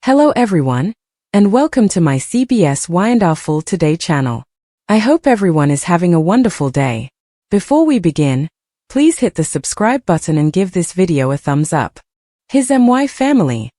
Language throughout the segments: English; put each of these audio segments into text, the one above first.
Hello everyone, and welcome to my CBS Full Today channel. I hope everyone is having a wonderful day. Before we begin, please hit the subscribe button and give this video a thumbs up. His MY family.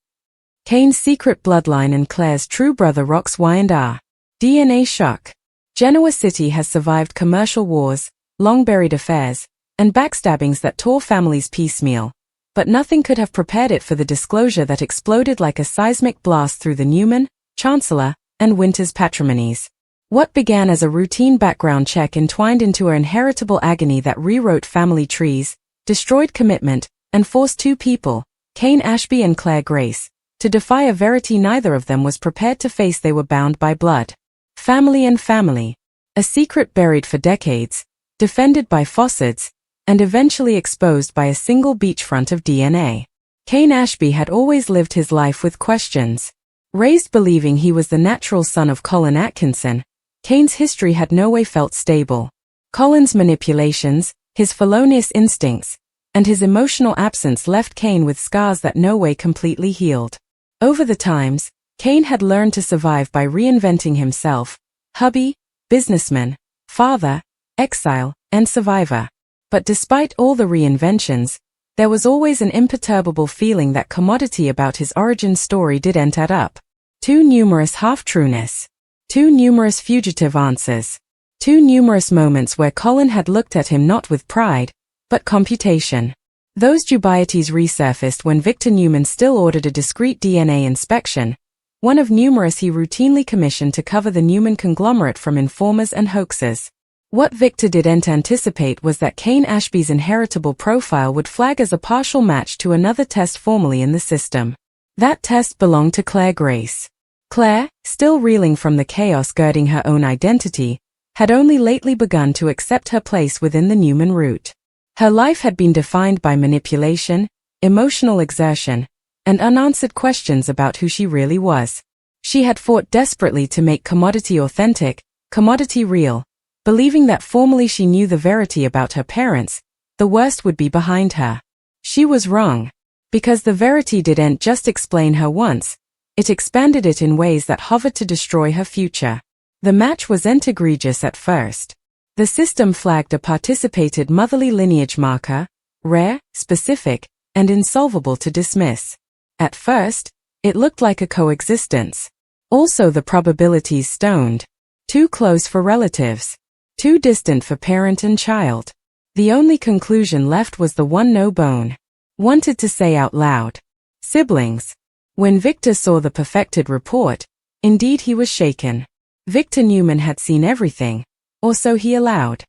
Kane's secret bloodline and Claire's true brother Rock's Y&R. DNA shock. Genoa City has survived commercial wars, long-buried affairs, and backstabbings that tore families piecemeal. But nothing could have prepared it for the disclosure that exploded like a seismic blast through the Newman, Chancellor, and Winters patrimonies. What began as a routine background check entwined into an inheritable agony that rewrote family trees, destroyed commitment, and forced two people, Kane Ashby and Claire Grace, to defy a verity neither of them was prepared to face. They were bound by blood. Family and family. A secret buried for decades, defended by fossils, and eventually exposed by a single beachfront of DNA. Kane Ashby had always lived his life with questions. Raised believing he was the natural son of Colin Atkinson, Kane's history had no way felt stable. Colin's manipulations, his felonious instincts, and his emotional absence left Kane with scars that no way completely healed. Over the times, Kane had learned to survive by reinventing himself: hubby, businessman, father, exile, and survivor. But despite all the reinventions, there was always an imperturbable feeling that commodity about his origin story didn't add up. Too numerous half-trueness. Too numerous fugitive answers. Too numerous moments where Colin had looked at him not with pride, but computation. Those dubieties resurfaced when Victor Newman still ordered a discreet DNA inspection, one of numerous he routinely commissioned to cover the Newman conglomerate from informers and hoaxers. What Victor didn't anticipate was that Kane Ashby's inheritable profile would flag as a partial match to another test formerly in the system. That test belonged to Claire Grace. Claire, still reeling from the chaos girding her own identity, had only lately begun to accept her place within the Newman root. Her life had been defined by manipulation, emotional exertion, and unanswered questions about who she really was. She had fought desperately to make commodity authentic, commodity real, believing that formally she knew the verity about her parents, the worst would be behind her. She was wrong. Because the verity didn't just explain her once, it expanded it in ways that hovered to destroy her future. The match wasn't egregious at first. The system flagged a participated motherly lineage marker, rare, specific, and insolvable to dismiss. At first, it looked like a coexistence. Also the probabilities stoned. Too close for relatives. Too distant for parent and child. The only conclusion left was the one no bone wanted to say out loud. Siblings. When Victor saw the perfected report, indeed he was shaken. Victor Newman had seen everything, or so he allowed.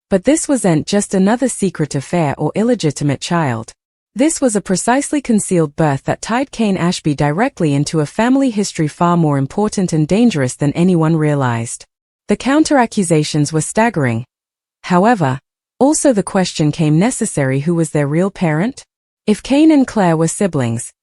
But this wasn't just another secret affair or illegitimate child. This was a precisely concealed birth that tied Kane Ashby directly into a family history far more important and dangerous than anyone realized. The counter-accusations were staggering. However, also the question came necessary: who was their real parent? If Kane and Claire were siblings,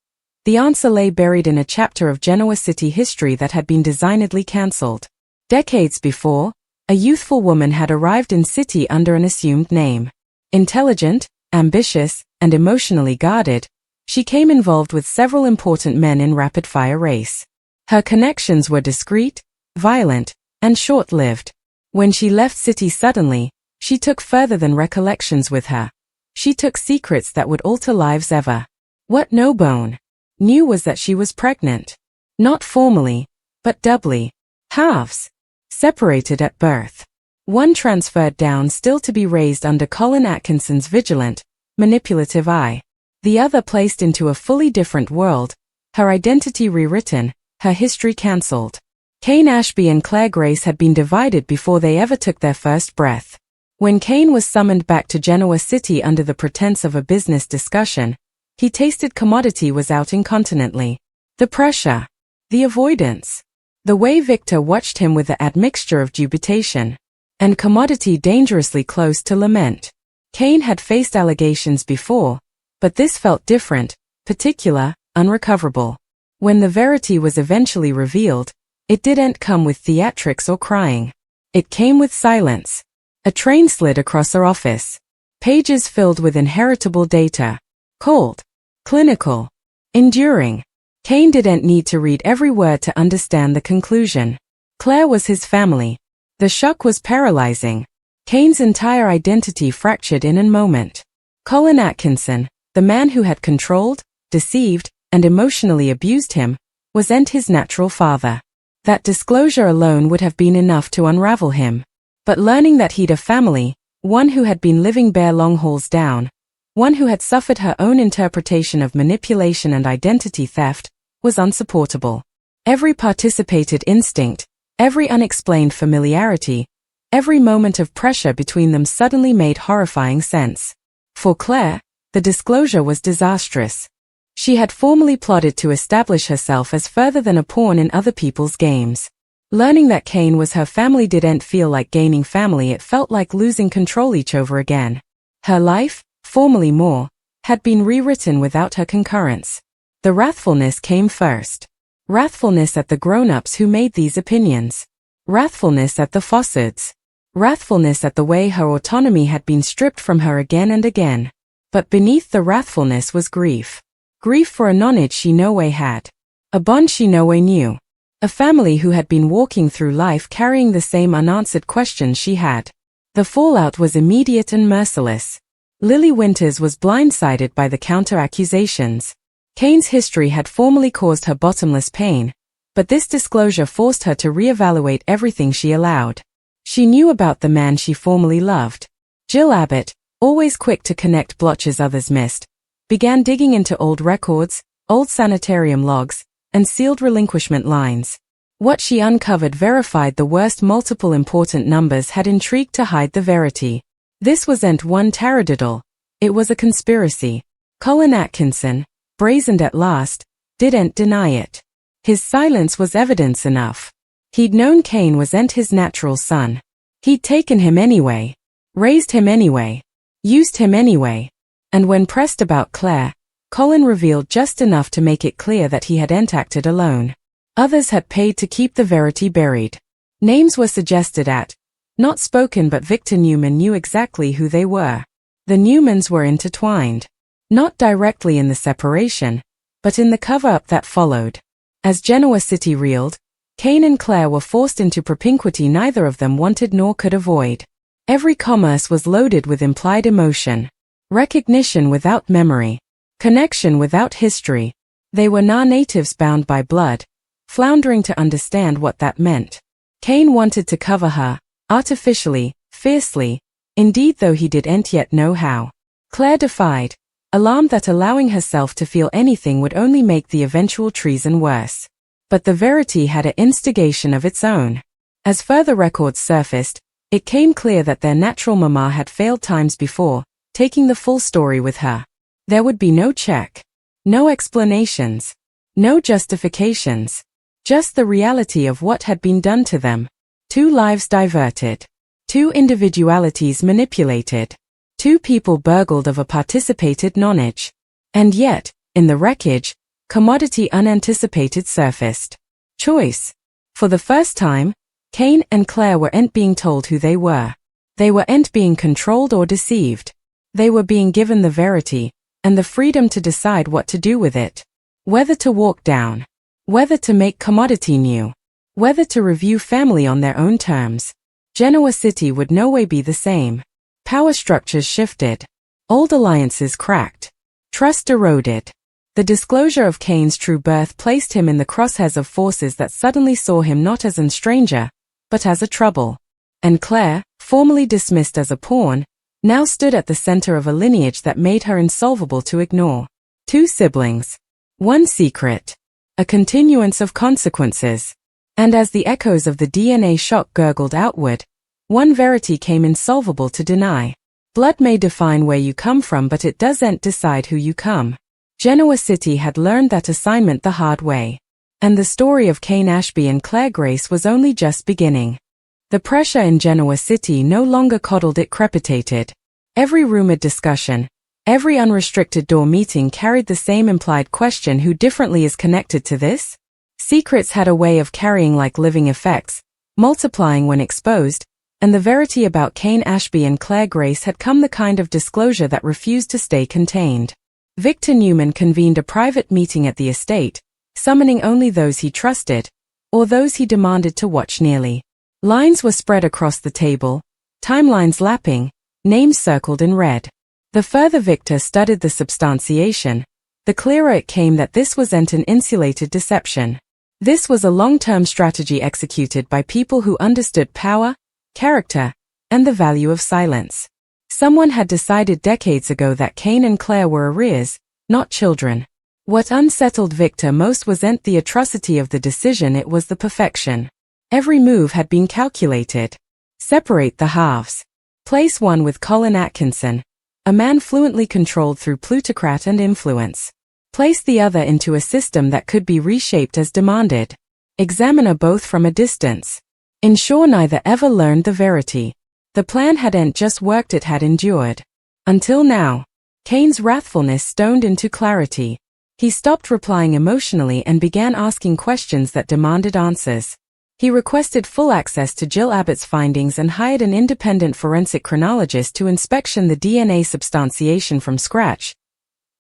the answer lay buried in a chapter of Genoa City history that had been designedly cancelled. Decades before, a youthful woman had arrived in city under an assumed name. Intelligent, ambitious, and emotionally guarded, she came involved with several important men in rapid-fire race. Her connections were discreet, violent, and short-lived. When she left city suddenly, she took further than recollections with her. She took secrets that would alter lives ever. What no bone knew was that she was pregnant. Not formally, but doubly. Halves. Separated at birth. One transferred down still to be raised under Colin Atkinson's vigilant, manipulative eye. The other placed into a fully different world, her identity rewritten, her history cancelled. Kane Ashby and Claire Grace had been divided before they ever took their first breath. When Kane was summoned back to Genoa City under the pretense of a business discussion, he tasted commodity was out incontinently. The pressure. The avoidance. The way Victor watched him with the admixture of dubitation. And commodity dangerously close to lament. Kane had faced allegations before, but this felt different, particular, unrecoverable. When the verity was eventually revealed, it didn't come with theatrics or crying. It came with silence. A train slid across her office. Pages filled with inheritable data. Cold. Clinical. Enduring. Kane didn't need to read every word to understand the conclusion. Claire was his family. The shock was paralyzing. Kane's entire identity fractured in a moment. Colin Atkinson, the man who had controlled, deceived, and emotionally abused him, wasn't his natural father. That disclosure alone would have been enough to unravel him. But learning that he'd a family, one who had been living bare long hauls down, one who had suffered her own interpretation of manipulation and identity theft, was unsupportable. Every participated instinct, every unexplained familiarity, every moment of pressure between them suddenly made horrifying sense. For Claire, the disclosure was disastrous. She had formally plotted to establish herself as further than a pawn in other people's games. Learning that Kane was her family didn't feel like gaining family, it felt like losing control each over again. Her life, formerly more, had been rewritten without her concurrence. The wrathfulness came first. Wrathfulness at the grown-ups who made these opinions. Wrathfulness at the Fosses. Wrathfulness at the way her autonomy had been stripped from her again and again. But beneath the wrathfulness was grief. Grief for a knowledge she no way had. A bond she no way knew. A family who had been walking through life carrying the same unanswered questions she had. The fallout was immediate and merciless. Lily Winters was blindsided by the counter-accusations. Kane's history had formerly caused her bottomless pain, but this disclosure forced her to reevaluate everything she allowed. She knew about the man she formerly loved. Jill Abbott, always quick to connect blotches others missed, began digging into old records, old sanitarium logs, and sealed relinquishment lines. What she uncovered verified the worst. Multiple important numbers had intrigued to hide the verity. This wasn't one taradiddle, it was a conspiracy. Colin Atkinson, brazened at last, didn't deny it. His silence was evidence enough. He'd known Kane wasn't his natural son. He'd taken him anyway, raised him anyway, used him anyway. And when pressed about Claire, Colin revealed just enough to make it clear that he hadn't acted alone. Others had paid to keep the verity buried. Names were suggested not spoken, but Victor Newman knew exactly who they were. The Newmans were intertwined. Not directly in the separation, but in the cover-up that followed. As Genoa City reeled, Kane and Claire were forced into propinquity neither of them wanted nor could avoid. Every commerce was loaded with implied emotion. Recognition without memory. Connection without history. They were natives bound by blood, floundering to understand what that meant. Kane wanted to cover her, artificially, fiercely, indeed, though he didn't yet know how. Claire defied, alarmed that allowing herself to feel anything would only make the eventual treason worse. But the verity had an instigation of its own. As further records surfaced, it came clear that their natural mama had failed times before, taking the full story with her. There would be no check, no explanations, no justifications, just the reality of what had been done to them. 2 lives diverted, 2 individualities manipulated, 2 people burgled of a participated knowledge. And yet, in the wreckage, commodity unanticipated surfaced. Choice. For the first time, Kane and Claire weren't being told who they were. They weren't being controlled or deceived. They were being given the verity, and the freedom to decide what to do with it. Whether to walk down. Whether to make commodity new. Whether to review family on their own terms. Genoa City would no way be the same. Power structures shifted. Old alliances cracked. Trust eroded. The disclosure of Kane's true birth placed him in the crosshairs of forces that suddenly saw him not as a stranger, but as a trouble. And Claire, formerly dismissed as a pawn, now stood at the center of a lineage that made her insolvable to ignore. 2 siblings. 1 secret. A continuance of consequences. And as the echoes of the DNA shock gurgled outward, one verity came insolvable to deny. Blood may define where you come from, but it doesn't decide who you come. Genoa City had learned that assignment the hard way. And the story of Kane Ashby and Claire Grace was only just beginning. The pressure in Genoa City no longer coddled, it crepitated. Every rumored discussion, every unrestricted door meeting carried the same implied question: who differently is connected to this? Secrets had a way of carrying like living effects, multiplying when exposed, and the verity about Kane Ashby and Claire Grace had come the kind of disclosure that refused to stay contained. Victor Newman convened a private meeting at the estate, summoning only those he trusted, or those he demanded to watch nearly. Lines were spread across the table, timelines lapping, names circled in red. The further Victor studied the substantiation, the clearer it came that this wasn't an insulated deception. This was a long-term strategy executed by people who understood power, character, and the value of silence. Someone had decided decades ago that Cain and Claire were arrears, not children. What unsettled Victor most wasn't the atrocity of the decision, it was the perfection. Every move had been calculated. Separate the halves. Place one with Colin Atkinson, a man fluently controlled through plutocrat and influence. Place the other into a system that could be reshaped as demanded. Examine both from a distance. Ensure neither ever learned the verity. The plan hadn't just worked, it had endured. Until now. Cain's wrathfulness stoned into clarity. He stopped replying emotionally and began asking questions that demanded answers. He requested full access to Jill Abbott's findings and hired an independent forensic chronologist to inspection the DNA substantiation from scratch.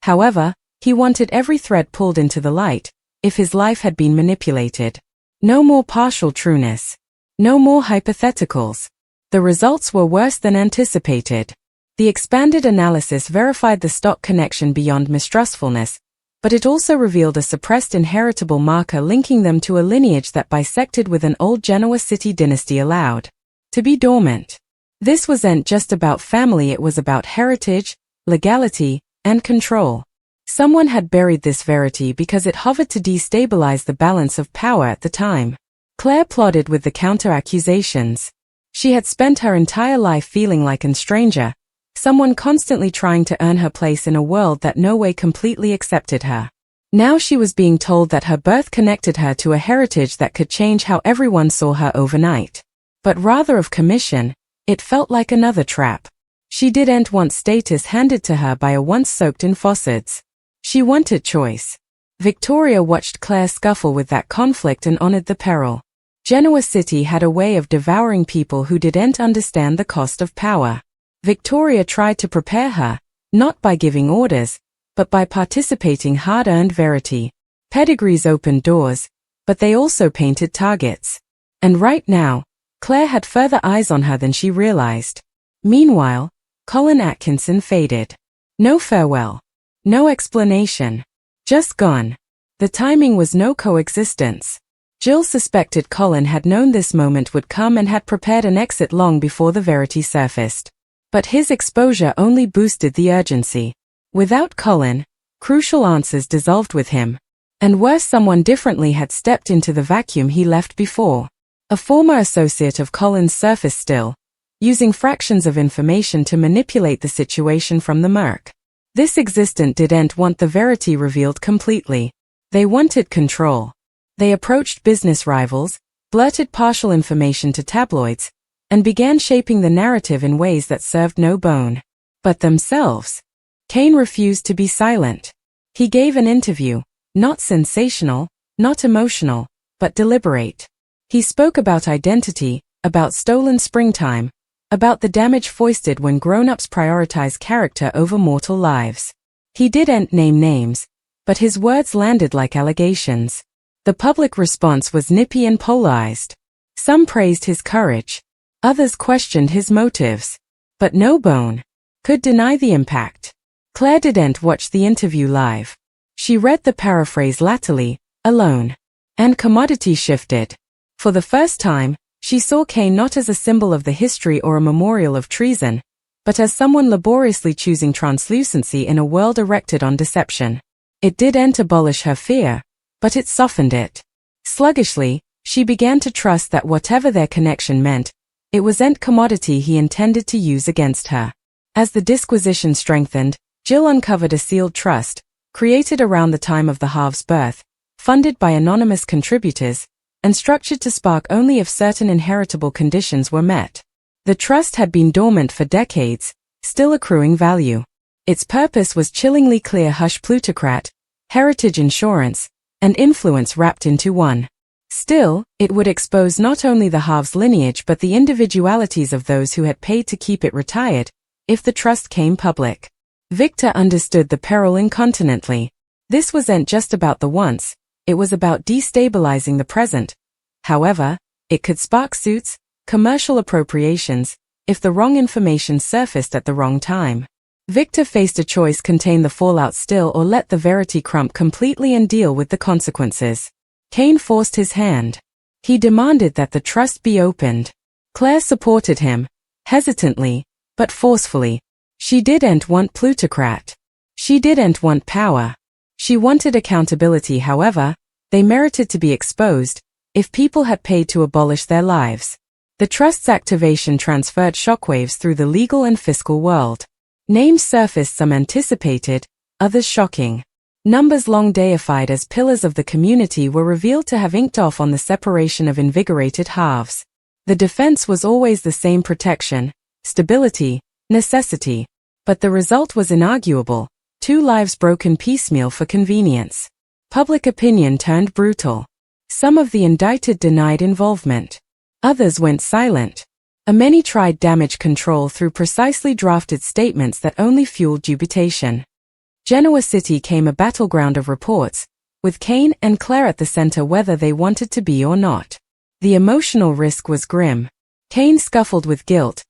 However, he wanted every thread pulled into the light, if his life had been manipulated. No more partial trueness. No more hypotheticals. The results were worse than anticipated. The expanded analysis verified the stock connection beyond mistrustfulness, but it also revealed a suppressed inheritable marker linking them to a lineage that bisected with an old Genoa city dynasty allowed to be dormant. This wasn't just about family, it was about heritage, legality, and control. Someone had buried this verity because it hovered to destabilize the balance of power at the time. Claire plodded with the counter-accusations. She had spent her entire life feeling like a stranger, someone constantly trying to earn her place in a world that no way completely accepted her. Now she was being told that her birth connected her to a heritage that could change how everyone saw her overnight. But rather of commission, it felt like another trap. She didn't want status handed to her by a once soaked in falsehoods. She wanted choice. Victoria watched Claire scuffle with that conflict and honored the peril. Genoa City had a way of devouring people who didn't understand the cost of power. Victoria tried to prepare her, not by giving orders, but by participating hard-earned verity. Pedigrees opened doors, but they also painted targets. And right now, Claire had further eyes on her than she realized. Meanwhile, Colin Atkinson faded. No farewell. No explanation. Just gone. The timing was no coexistence. Jill suspected Colin had known this moment would come and had prepared an exit long before the verity surfaced. But his exposure only boosted the urgency. Without Colin, crucial answers dissolved with him. And worse, someone differently had stepped into the vacuum he left before. A former associate of Colin's surfaced still, using fractions of information to manipulate the situation from the murk. This existent didn't want the verity revealed completely. They wanted control. They approached business rivals, blurted partial information to tabloids, and began shaping the narrative in ways that served no bone but themselves. Cain refused to be silent. He gave an interview, not sensational, not emotional, but deliberate. He spoke about identity, about stolen springtime, about the damage foisted when grown-ups prioritize character over mortal lives. He didn't name names, but his words landed like allegations. The public response was nippy and polarized. Some praised his courage. Others questioned his motives. But no bone could deny the impact. Claire didn't watch the interview live. She read the paraphrase latterly, alone. And commodity shifted. For the first time, she saw Cain not as a symbol of the history or a memorial of treason, but as someone laboriously choosing translucency in a world erected on deception. It didn't abolish her fear, but it softened it. Sluggishly, she began to trust that whatever their connection meant, it wasn't commodity he intended to use against her. As the disquisition strengthened, Jill uncovered a sealed trust, created around the time of the halves' birth, funded by anonymous contributors, and structured to spark only if certain inheritable conditions were met. The trust had been dormant for decades, still accruing value. Its purpose was chillingly clear: hush plutocrat, heritage insurance, and influence wrapped into one. Still, it would expose not only the halves' lineage but the individualities of those who had paid to keep it retired, if the trust came public. Victor understood the peril incontinently. This wasn't just about the once, It was about destabilizing the present. However, it could spark suits, commercial appropriations, if the wrong information surfaced at the wrong time. Victor faced a choice: contain the fallout still or let the verity crump completely and deal with the consequences. Cain forced his hand. He demanded that the trust be opened. Claire supported him, hesitantly, but forcefully. She didn't want plutocrat. She didn't want power. She wanted accountability. However, they merited to be exposed, if people had paid to abolish their lives. The trust's activation transferred shockwaves through the legal and fiscal world. Names surfaced, some anticipated, others shocking. Numbers long deified as pillars of the community were revealed to have inked off on the separation of invigorated halves. The defense was always the same: protection, stability, necessity. But the result was inarguable: 2 lives broken piecemeal for convenience. Public opinion turned brutal. Some of the indicted denied involvement. Others went silent. Many tried damage control through precisely drafted statements that only fueled dubitation. Genoa City came a battleground of reports, with Cain and Claire at the center whether they wanted to be or not. The emotional risk was grim. Cain scuffled with guilt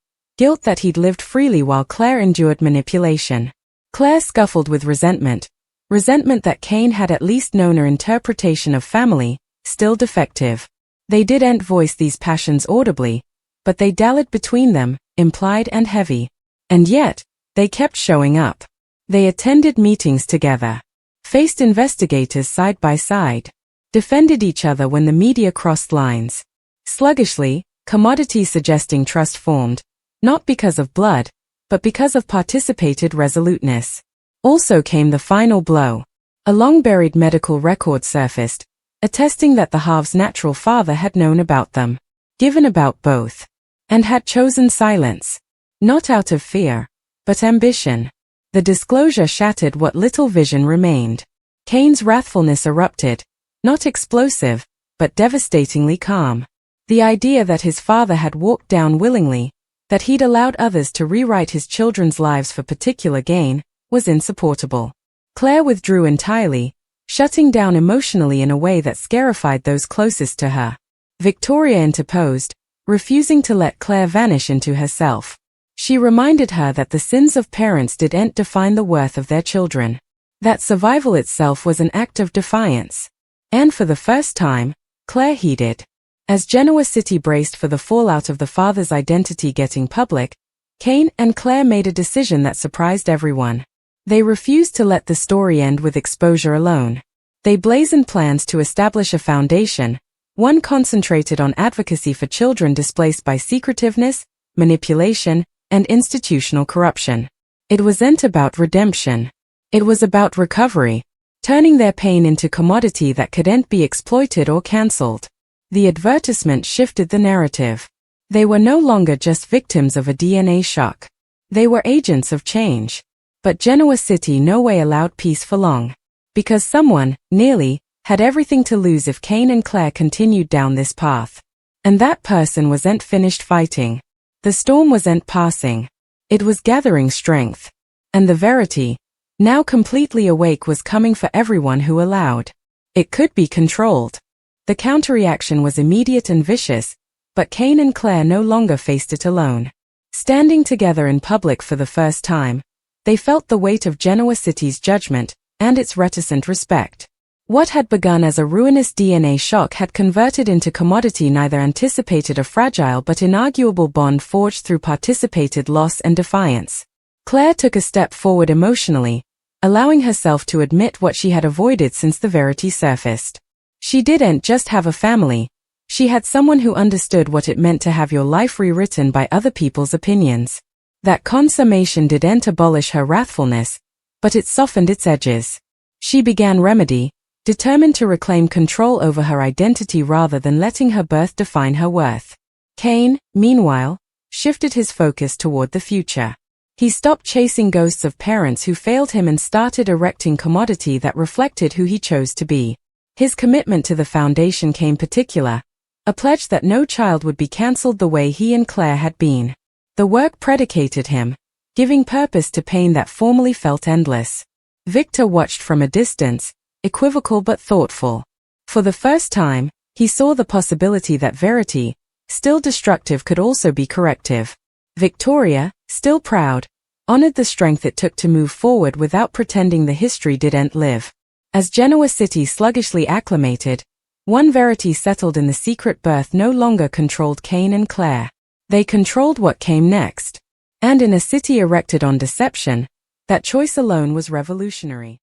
that he'd lived freely while Claire endured manipulation. Claire scuffled with resentment that Cain had at least known her interpretation of family, still defective. They didn't voice these passions audibly, but they dallied between them, implied and heavy. And yet, they kept showing up. They attended meetings together, faced investigators side by side, defended each other when the media crossed lines. Sluggishly, commodity suggesting trust formed, not because of blood, but because of participated resoluteness. Also came the final blow. A long-buried medical record surfaced, attesting that the halves' natural father had known about them, given about both, and had chosen silence. Not out of fear, but ambition. The disclosure shattered what little vision remained. Cain's wrathfulness erupted, not explosive, but devastatingly calm. The idea that his father had walked down willingly, that he'd allowed others to rewrite his children's lives for particular gain, was insupportable. Claire withdrew entirely, shutting down emotionally in a way that scarified those closest to her. Victoria interposed, refusing to let Claire vanish into herself. She reminded her that the sins of parents didn't define the worth of their children. That survival itself was an act of defiance. And for the first time, Claire heeded. As Genoa City braced for the fallout of the father's identity getting public, Cain and Claire made a decision that surprised everyone. They refused to let the story end with exposure alone. They blazoned plans to establish a foundation, one concentrated on advocacy for children displaced by secretiveness, manipulation, and institutional corruption. It wasn't about redemption. It was about recovery, turning their pain into commodity that couldn't be exploited or cancelled. The advertisement shifted the narrative. They were no longer just victims of a DNA shock. They were agents of change. But Genoa City no way allowed peace for long. Because someone, nearly, had everything to lose if Cain and Claire continued down this path. And that person wasn't finished fighting. The storm wasn't passing. It was gathering strength. And the verity, now completely awake, was coming for everyone who allowed. It could be controlled. The counterreaction was immediate and vicious, but Cain and Claire no longer faced it alone. Standing together in public for the first time, they felt the weight of Genoa City's judgment and its reticent respect. What had begun as a ruinous DNA shock had converted into commodity neither anticipated, a fragile but inarguable bond forged through participated loss and defiance. Claire took a step forward emotionally, allowing herself to admit what she had avoided since the verity surfaced. She didn't just have a family, she had someone who understood what it meant to have your life rewritten by other people's opinions. That consummation didn't abolish her wrathfulness, but it softened its edges. She began remedy, determined to reclaim control over her identity rather than letting her birth define her worth. Cain, meanwhile, shifted his focus toward the future. He stopped chasing ghosts of parents who failed him and started erecting commodity that reflected who he chose to be. His commitment to the foundation came particular, a pledge that no child would be cancelled the way he and Claire had been. The work predicated him, giving purpose to pain that formerly felt endless. Victor watched from a distance, equivocal but thoughtful. For the first time, he saw the possibility that Verity, still destructive, could also be corrective. Victoria, still proud, honored the strength it took to move forward without pretending the history didn't live. As Genoa City sluggishly acclimated, one Verity settled in the secret birth no longer controlled Cain and Claire. They controlled what came next. And in a city erected on deception, that choice alone was revolutionary.